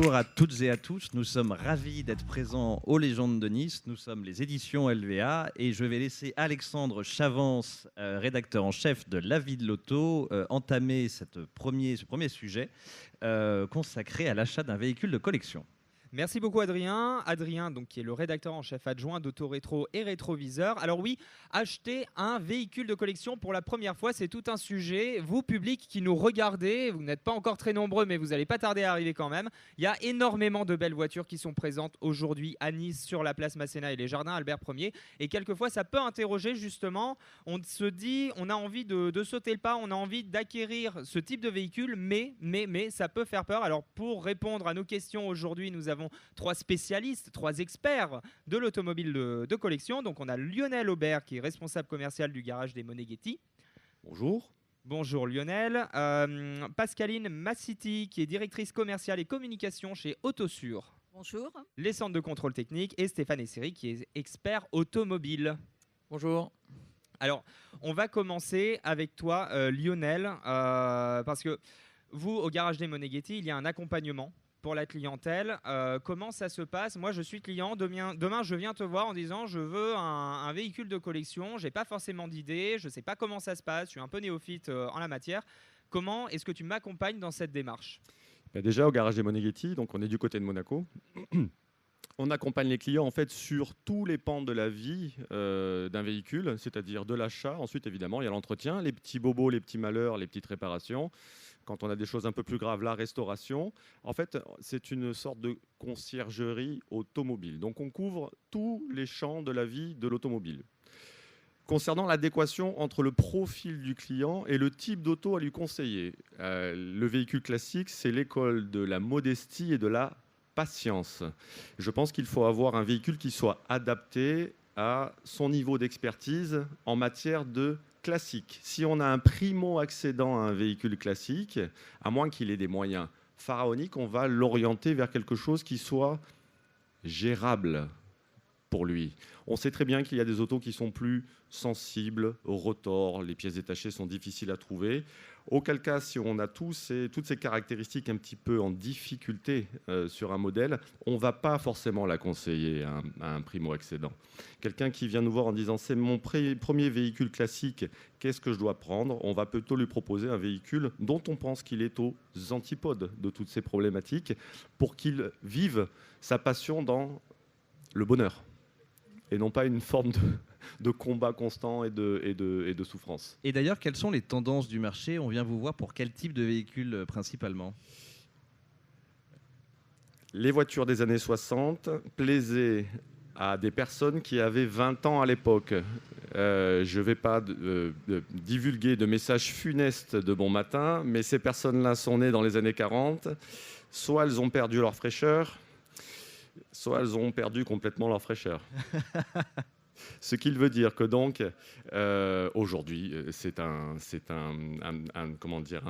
Bonjour à toutes et à tous, nous sommes ravis d'être présents aux Légendes de Nice, nous sommes les éditions LVA et je vais laisser Alexandre Chavance, rédacteur en chef de La Vie de l'Auto, entamer ce premier sujet consacré à l'achat d'un véhicule de collection. Merci beaucoup Adrien. Adrien, donc, qui est le rédacteur en chef adjoint d'Auto-Rétro et Rétroviseur. Alors oui, acheter un véhicule de collection pour la première fois, c'est tout un sujet. Vous, public qui nous regardez, vous n'êtes pas encore très nombreux, mais vous n'allez pas tarder à arriver quand même. Il y a énormément de belles voitures qui sont présentes aujourd'hui à Nice sur la place Masséna et les jardins Albert Ier. Et quelquefois, ça peut interroger justement. On se dit, on a envie de sauter le pas, on a envie d'acquérir ce type de véhicule, mais ça peut faire peur. Alors pour répondre à nos questions aujourd'hui, nous avons trois spécialistes, trois experts de l'automobile de collection. Donc on a Lionel Aubert qui est responsable commercial du garage des Moneghetti. Bonjour. Bonjour Lionel. Pascaline Massiti qui est directrice commerciale et communication chez Autosur. Bonjour. Les centres de contrôle technique et Stéphane Esseri qui est expert automobile. Bonjour. Alors on va commencer avec toi Lionel parce que vous au garage des Moneghetti il y a un accompagnement pour la clientèle. Comment ça se passe? Moi, je suis client. Demain, je viens te voir en disant je veux un véhicule de collection. Je n'ai pas forcément d'idée. Je ne sais pas comment ça se passe. Je suis un peu néophyte en la matière. Comment est-ce que tu m'accompagnes dans cette démarche? Déjà, au garage des Moneghetti, donc on est du côté de Monaco. On accompagne les clients en fait sur tous les pans de la vie d'un véhicule, c'est-à-dire de l'achat. Ensuite, évidemment, il y a l'entretien, les petits bobos, les petits malheurs, les petites réparations. Quand on a des choses un peu plus graves, la restauration. En fait, c'est une sorte de conciergerie automobile. Donc, on couvre tous les champs de la vie de l'automobile. Concernant l'adéquation entre le profil du client et le type d'auto à lui conseiller, le véhicule classique, c'est l'école de la modestie et de la patience. Je pense qu'il faut avoir un véhicule qui soit adapté à son niveau d'expertise en matière de classique. Si on a un primo-accédant à un véhicule classique, à moins qu'il ait des moyens pharaoniques, on va l'orienter vers quelque chose qui soit gérable pour lui. On sait très bien qu'il y a des autos qui sont plus sensibles au rotor, les pièces détachées sont difficiles à trouver. Auquel cas, si on a toutes ces caractéristiques un petit peu en difficulté sur un modèle, on ne va pas forcément la conseiller à un primo-accédant. Quelqu'un qui vient nous voir en disant « c'est mon premier véhicule classique, qu'est-ce que je dois prendre ?» On va plutôt lui proposer un véhicule dont on pense qu'il est aux antipodes de toutes ces problématiques pour qu'il vive sa passion dans le bonheur et non pas une forme de combat constant et de souffrance. Et d'ailleurs, quelles sont les tendances du marché? On vient vous voir pour quel type de véhicule principalement? Les voitures des années 60 plaisaient à des personnes qui avaient 20 ans à l'époque. Je ne vais pas divulguer de messages funestes de bon matin, mais ces personnes-là sont nées dans les années 40. Soit elles ont perdu leur fraîcheur, soit elles ont perdu complètement leur fraîcheur. Ce qui veut dire que donc aujourd'hui, c'est un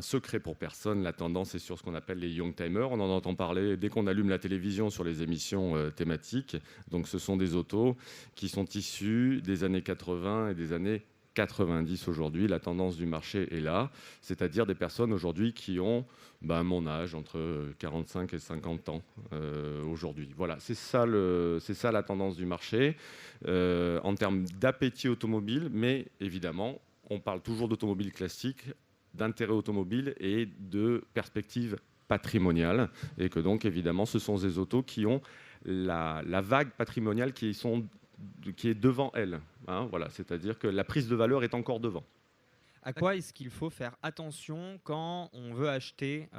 secret pour personne. La tendance est sur ce qu'on appelle les young timers. On en entend parler dès qu'on allume la télévision sur les émissions thématiques. Donc ce sont des autos qui sont issues des années 80 et des années 90 aujourd'hui. La tendance du marché est là, c'est-à-dire des personnes aujourd'hui qui ont mon âge, entre 45 et 50 ans aujourd'hui. Voilà, c'est ça la tendance du marché en termes d'appétit automobile, mais évidemment, on parle toujours d'automobile classique, d'intérêt automobile et de perspective patrimoniale, et que donc évidemment, ce sont des autos qui ont la vague patrimoniale qui est devant elles. Voilà, c'est-à-dire que la prise de valeur est encore devant. À quoi est-ce qu'il faut faire attention quand on veut acheter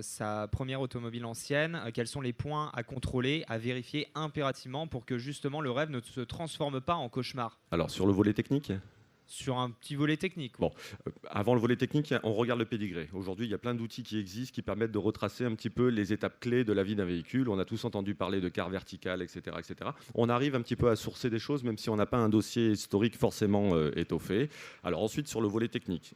sa première automobile ancienne? Quels sont les points à contrôler, à vérifier impérativement pour que justement le rêve ne se transforme pas en cauchemar? Alors sur le volet technique, sur un petit volet technique. Bon, avant le volet technique, on regarde le pédigré. Aujourd'hui, il y a plein d'outils qui existent qui permettent de retracer un petit peu les étapes clés de la vie d'un véhicule. On a tous entendu parler de carte verticale, etc., etc. On arrive un petit peu à sourcer des choses, même si on n'a pas un dossier historique forcément étoffé. Alors ensuite, sur le volet technique,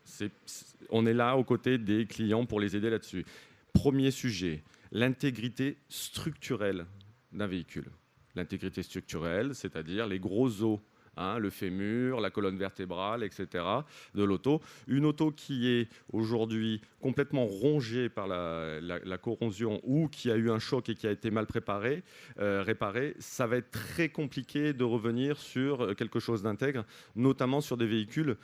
on est là aux côtés des clients pour les aider là-dessus. Premier sujet, l'intégrité structurelle d'un véhicule. L'intégrité structurelle, c'est-à-dire les gros os hein, le fémur, la colonne vertébrale, etc. de l'auto. Une auto qui est aujourd'hui complètement rongée par la corrosion ou qui a eu un choc et qui a été mal réparée, ça va être très compliqué de revenir sur quelque chose d'intègre, notamment sur des véhicules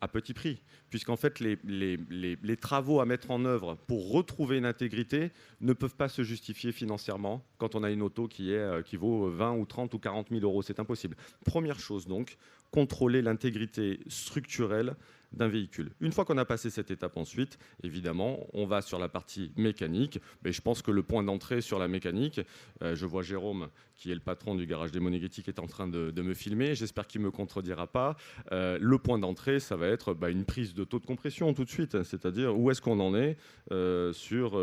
à petit prix, puisqu'en fait les travaux à mettre en œuvre pour retrouver une intégrité ne peuvent pas se justifier financièrement quand on a une auto qui vaut 20 ou 30 ou 40 000 euros. C'est impossible. Première chose donc, contrôler l'intégrité structurelle d'un véhicule. Une fois qu'on a passé cette étape ensuite, évidemment, on va sur la partie mécanique. Mais je pense que le point d'entrée sur la mécanique, je vois Jérôme, qui est le patron du garage des Monéghetti, qui est en train de me filmer. J'espère qu'il ne me contredira pas. Le point d'entrée, ça va être une prise de taux de compression tout de suite. C'est-à-dire où est-ce qu'on en est sur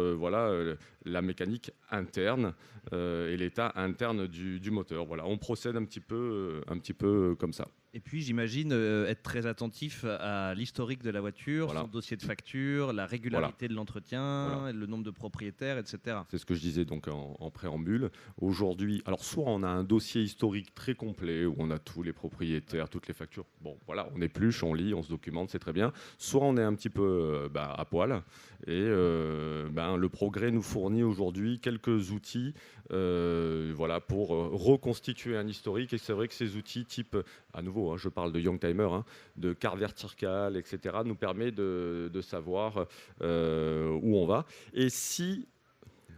la mécanique interne et l'état interne du moteur. Voilà, on procède un petit peu comme ça. Et puis j'imagine être très attentif à l'historique de la voiture, son dossier de facture, la régularité de l'entretien, le nombre de propriétaires, etc. C'est ce que je disais donc en préambule. Aujourd'hui, alors soit on a un dossier historique très complet où on a tous les propriétaires, toutes les factures. Bon, voilà, on épluche, on lit, on se documente, c'est très bien. Soit on est un petit peu à poil et le progrès nous fournit aujourd'hui quelques outils pour reconstituer un historique. Et c'est vrai que ces outils type, à nouveau, je parle de Youngtimer, de carte verticale, etc., nous permet de savoir où on va. Et si,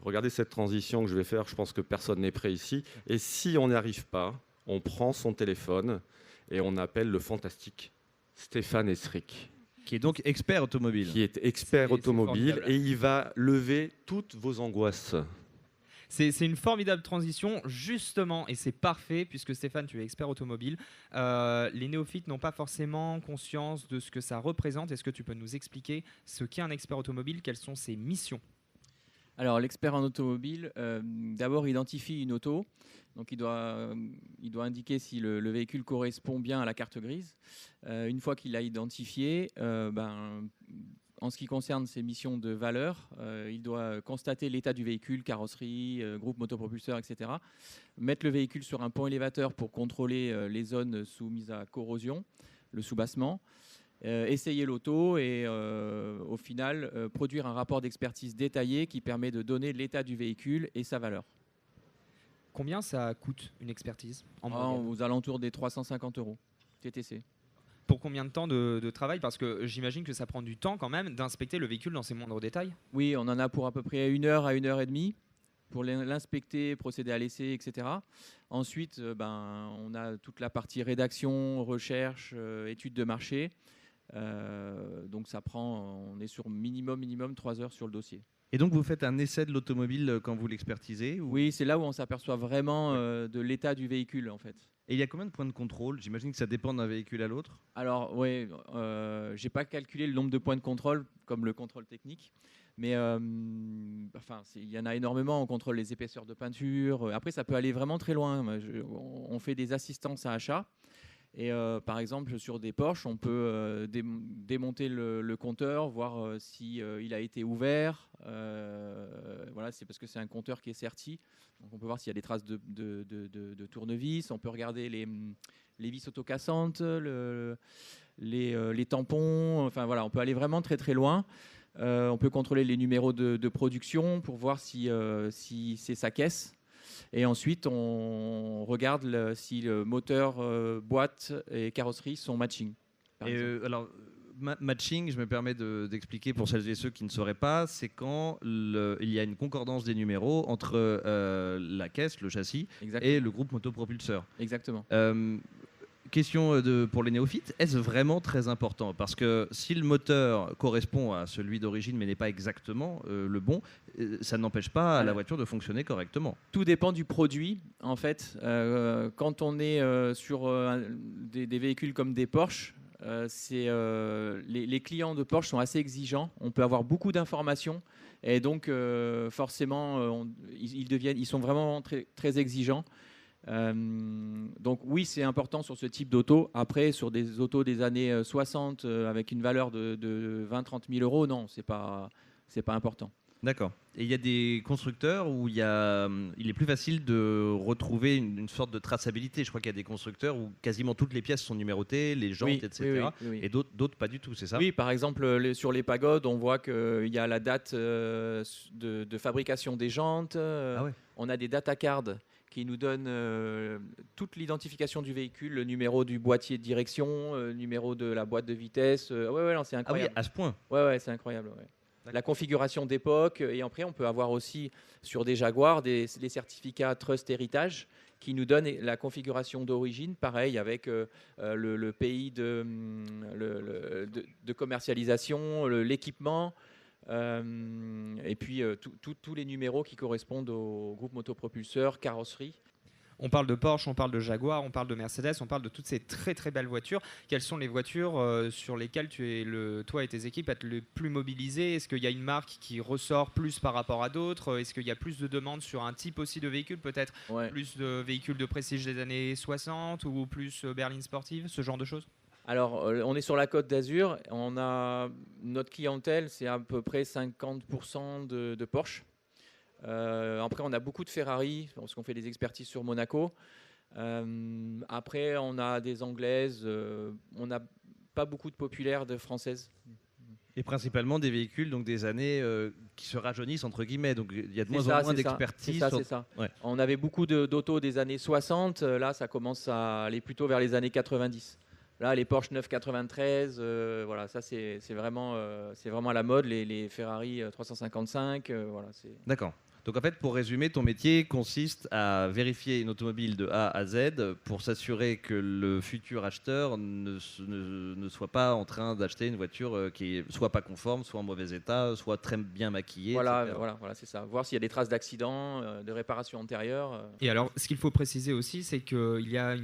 regardez cette transition que je vais faire, je pense que personne n'est prêt ici, et si on n'y arrive pas, on prend son téléphone et on appelle le fantastique Stéphane Esric. Qui est donc expert automobile. Qui est expert automobile et il va lever toutes vos angoisses. C'est une formidable transition, justement, et c'est parfait, puisque Stéphane, tu es expert automobile. Les néophytes n'ont pas forcément conscience de ce que ça représente. Est-ce que tu peux nous expliquer ce qu'est un expert automobile? Quelles sont ses missions? Alors, l'expert en automobile, d'abord, identifie une auto. Donc, il doit indiquer si le véhicule correspond bien à la carte grise. Une fois qu'il l'a identifié, en ce qui concerne ses missions de valeur, il doit constater l'état du véhicule, carrosserie, groupe motopropulseur, etc. Mettre le véhicule sur un pont élévateur pour contrôler les zones soumises à corrosion, le soubassement. Essayer l'auto et au final produire un rapport d'expertise détaillé qui permet de donner l'état du véhicule et sa valeur. Combien ça coûte une expertise aux alentours des 350 € TTC. Pour combien de temps de travail? Parce que j'imagine que ça prend du temps quand même d'inspecter le véhicule dans ses moindres détails. Oui, on en a pour à peu près 1 heure à 1 heure et demie pour l'inspecter, procéder à l'essai, etc. Ensuite, on a toute la partie rédaction, recherche, étude de marché. Donc on est sur minimum 3 heures sur le dossier. Et donc vous faites un essai de l'automobile quand vous l'expertisez ou... Oui, c'est là où on s'aperçoit vraiment de l'état du véhicule en fait. Et il y a combien de points de contrôle? J'imagine que ça dépend d'un véhicule à l'autre. Alors oui, j'ai pas calculé le nombre de points de contrôle comme le contrôle technique, mais il y en a énormément. On contrôle les épaisseurs de peinture. Après, ça peut aller vraiment très loin. On fait des assistances à achat. Et par exemple, sur des Porsche, on peut démonter le compteur, voir si il a été ouvert. Voilà, c'est parce que c'est un compteur qui est serti. Donc on peut voir s'il y a des traces de tournevis. On peut regarder les vis autocassantes, les tampons. Enfin voilà, on peut aller vraiment très très loin. On peut contrôler les numéros de production pour voir si c'est sa caisse. Et ensuite, on regarde si le moteur, boîte et carrosserie sont matching. Matching, je me permets d'expliquer pour celles et ceux qui ne sauraient pas, c'est quand il y a une concordance des numéros entre la caisse, le châssis, Exactement. Et le groupe motopropulseur. Exactement. Question pour les néophytes, est-ce vraiment très important? Parce que si le moteur correspond à celui d'origine mais n'est pas exactement le bon, ça n'empêche pas la voiture de fonctionner correctement. Tout dépend du produit. En fait, quand on est sur des véhicules comme des Porsche, les clients de Porsche sont assez exigeants. On peut avoir beaucoup d'informations et donc forcément, ils sont vraiment très, très exigeants. Donc oui, c'est important sur ce type d'auto. Après, sur des autos des années 60 avec une valeur de 20-30 000 €, non, c'est pas important. D'accord. Et il y a des constructeurs où il est plus facile de retrouver une sorte de traçabilité. Je crois qu'il y a des constructeurs où quasiment toutes les pièces sont numérotées, les jantes, Oui, etc. oui. Et d'autres pas du tout, c'est ça? Oui, par exemple, sur les pagodes, on voit qu'il y a la date de fabrication des jantes. Ah ouais. On a des data cards qui nous donnent toute l'identification du véhicule, le numéro du boîtier de direction, le numéro de la boîte de vitesse. Ouais, non, c'est Ah oui, incroyable. à ce point. Ouais, c'est incroyable. Ouais. La configuration d'époque. Et après, on peut avoir aussi sur des Jaguars les certificats Trust Heritage qui nous donnent la configuration d'origine, pareil, avec le pays de commercialisation, l'équipement, et puis tous les numéros qui correspondent au groupe motopropulseur, carrosserie. On parle de Porsche, on parle de Jaguar, on parle de Mercedes, on parle de toutes ces très très belles voitures. Quelles sont les voitures sur lesquelles toi et tes équipes êtes le plus mobilisés? Est-ce qu'il y a une marque qui ressort plus par rapport à d'autres? Est-ce qu'il y a plus de demandes sur un type aussi de véhicule, peut-être plus de véhicules de prestige des années 60 ou plus berline sportive, ce genre de choses? Alors, on est sur la Côte d'Azur. Notre clientèle, c'est à peu près 50% de Porsche. Après, on a beaucoup de Ferrari parce qu'on fait des expertises sur Monaco. Après, on a des anglaises. On n'a pas beaucoup de populaires de françaises. Et principalement des véhicules donc des années qui se rajeunissent entre guillemets. Donc il y a de moins en moins d'expertise. C'est ça. Ouais. On avait beaucoup d'autos des années 60. Là, ça commence à aller plutôt vers les années 90. Là, les Porsche 993, voilà, ça c'est vraiment à la mode. Les Ferrari 355, voilà. D'accord. Donc en fait, pour résumer, ton métier consiste à vérifier une automobile de A à Z pour s'assurer que le futur acheteur ne soit pas en train d'acheter une voiture qui est soit pas conforme, soit en mauvais état, soit très bien maquillée. Voilà, c'est ça. Voir s'il y a des traces d'accident, de réparation antérieure. Et alors, ce qu'il faut préciser aussi, c'est qu'il y a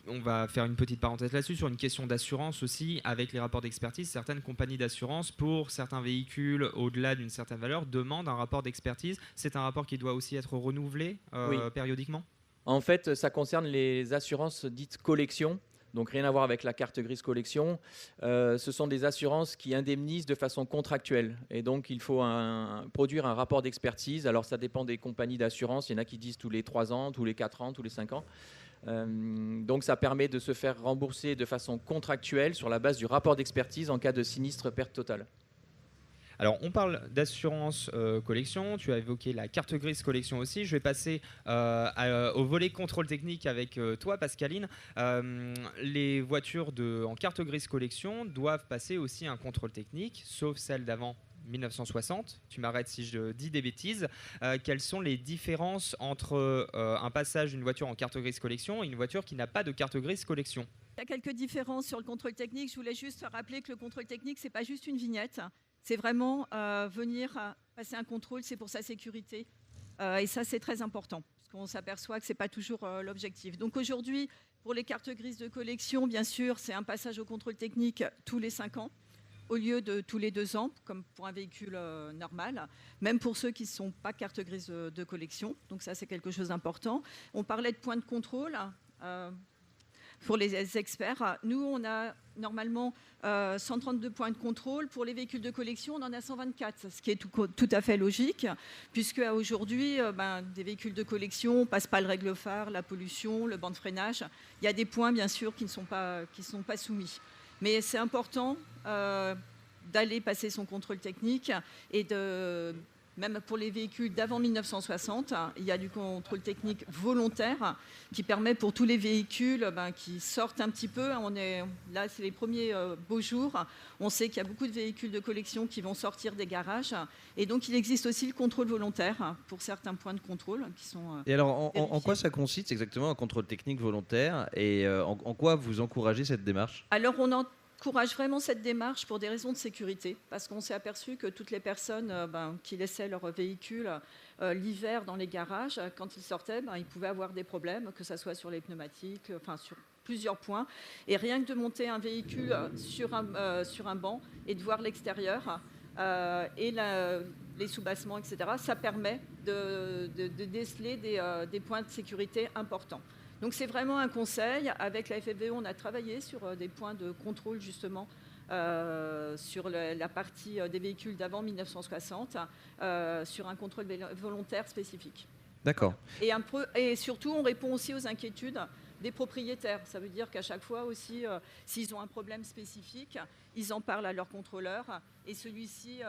on va faire une petite parenthèse là-dessus, sur une question d'assurance aussi, avec les rapports d'expertise. Certaines compagnies d'assurance, pour certains véhicules au-delà d'une certaine valeur, demandent un rapport d'expertise. C'est un rapport qui doit aussi être renouvelé périodiquement? En fait, ça concerne les assurances dites collection. Donc rien à voir avec la carte grise collection. Ce sont des assurances qui indemnisent de façon contractuelle. Et donc il faut produire un rapport d'expertise. Alors ça dépend des compagnies d'assurance. Il y en a qui disent tous les 3 ans, tous les 4 ans, tous les 5 ans. Donc ça permet de se faire rembourser de façon contractuelle sur la base du rapport d'expertise en cas de sinistre perte totale. Alors, on parle d'assurance collection. Tu as évoqué la carte grise collection aussi. Je vais passer au volet contrôle technique avec toi, Pascaline. Les voitures en carte grise collection doivent passer aussi un contrôle technique, sauf celles d'avant 1960. Tu m'arrêtes si je dis des bêtises. Quelles sont les différences entre un passage d'une voiture en carte grise collection et une voiture qui n'a pas de carte grise collection? Il y a quelques différences sur le contrôle technique. Je voulais juste rappeler que le contrôle technique, ce n'est pas juste une vignette. C'est vraiment venir passer un contrôle, c'est pour sa sécurité. Et ça, c'est très important, parce qu'on s'aperçoit que ce n'est pas toujours l'objectif. Donc aujourd'hui, pour les cartes grises de collection, bien sûr, c'est un passage au contrôle technique tous les 5 ans, au lieu de tous les 2 ans, comme pour un véhicule normal, même pour ceux qui ne sont pas carte grise de collection. Donc ça, c'est quelque chose d'important. On parlait de points de contrôle. Pour les experts, nous, on a normalement 132 points de contrôle. Pour les véhicules de collection, on en a 124, ce qui est tout à fait logique, puisque aujourd'hui, des véhicules de collection, on ne passe pas le règle-phare, la pollution, le banc de freinage. Il y a des points, bien sûr, qui ne sont pas soumis. Mais c'est important d'aller passer son contrôle technique et même pour les véhicules d'avant 1960, il y a du contrôle technique volontaire qui permet pour tous les véhicules qui sortent un petit peu. Là, c'est les premiers beaux jours. On sait qu'il y a beaucoup de véhicules de collection qui vont sortir des garages. Et donc, il existe aussi le contrôle volontaire pour certains points de contrôle qui sont Et alors, en quoi ça consiste exactement un contrôle technique volontaire et en quoi vous encouragez cette démarche? Alors, on encourage vraiment cette démarche pour des raisons de sécurité, parce qu'on s'est aperçu que toutes les personnes qui laissaient leur véhicule l'hiver dans les garages, quand ils sortaient, ils pouvaient avoir des problèmes, que ce soit sur les pneumatiques, sur plusieurs points. Et rien que de monter un véhicule sur un banc et de voir l'extérieur et les soubassements, etc., ça permet de déceler des points de sécurité importants. Donc c'est vraiment un conseil. Avec la FFVE, on a travaillé sur des points de contrôle justement sur la partie des véhicules d'avant 1960, sur un contrôle volontaire spécifique. D'accord. Et surtout, on répond aussi aux inquiétudes des propriétaires. Ça veut dire qu'à chaque fois aussi, s'ils ont un problème spécifique, ils en parlent à leur contrôleur et celui-ci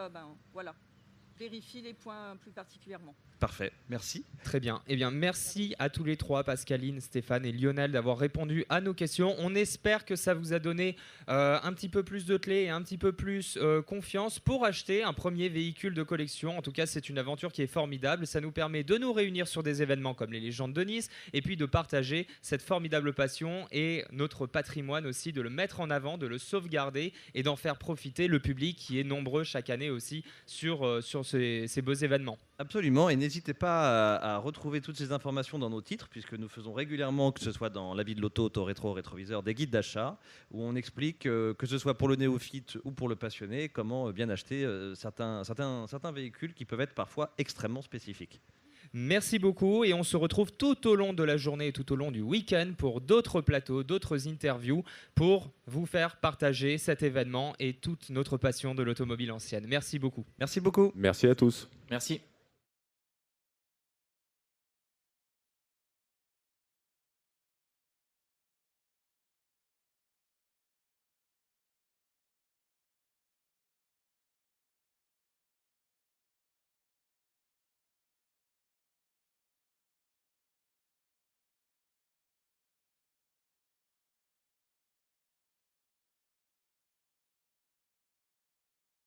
vérifie les points plus particulièrement. Parfait, merci. Très bien. Eh bien, merci à tous les trois, Pascaline, Stéphane et Lionel, d'avoir répondu à nos questions. On espère que ça vous a donné un petit peu plus de clés et un petit peu plus confiance pour acheter un premier véhicule de collection. En tout cas, c'est une aventure qui est formidable. Ça nous permet de nous réunir sur des événements comme les Légendes de Nice et puis de partager cette formidable passion et notre patrimoine aussi, de le mettre en avant, de le sauvegarder et d'en faire profiter le public qui est nombreux chaque année aussi sur ces beaux événements. Absolument, et n'hésitez pas à retrouver toutes ces informations dans nos titres, puisque nous faisons régulièrement, que ce soit dans La Vie de l'Auto, Auto Rétro, Rétroviseur, des guides d'achat, où on explique, que ce soit pour le néophyte ou pour le passionné, comment bien acheter certains véhicules qui peuvent être parfois extrêmement spécifiques. Merci beaucoup et on se retrouve tout au long de la journée et tout au long du week-end pour d'autres plateaux, d'autres interviews pour vous faire partager cet événement et toute notre passion de l'automobile ancienne. Merci beaucoup. Merci beaucoup. Merci à tous. Merci.